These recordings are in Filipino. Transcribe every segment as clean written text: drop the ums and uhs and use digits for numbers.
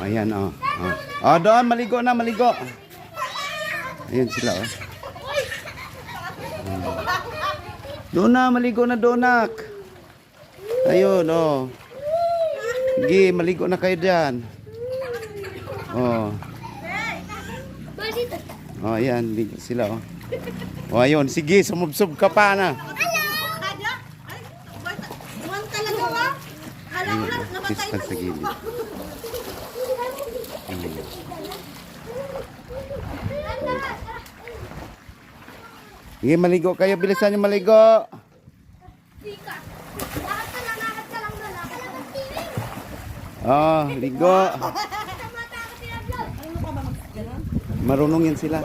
Ayan, oh. Doon, maligo na, maligo. Ayan sila, oh. Doon na, maligo na, donak. Ayun, oh. Sige, maligo na kayo dyan. Oh. Oh, ayan, ligo sila, oh. Oh, ayun, sige, sumubsob ka pa na. Pista sa gilid. Sige, maligo kayo. Bilisan nyo maligo. Oh, ligo. Marunong yan sila.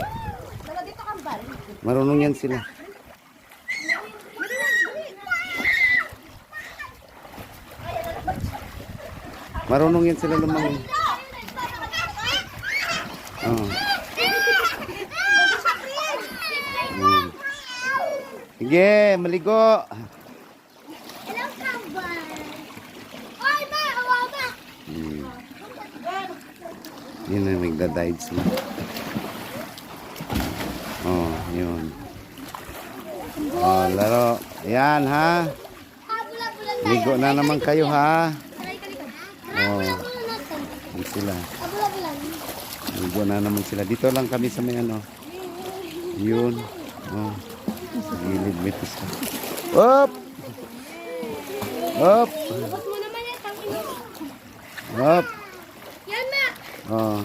Marunong yan sila. Marunong yan sila lumangoy. Oh. Sige, maligo. Yun na, nagda-dive sila. Oh, yun. Oh, laro. Ayan, ha? Ligo na naman kayo, ha? Oh, yun sila. Ligo na naman sila. Dito lang kami sa may ano. Yun. Oh, sa gilid may pista. Up! Up! Up! Oh.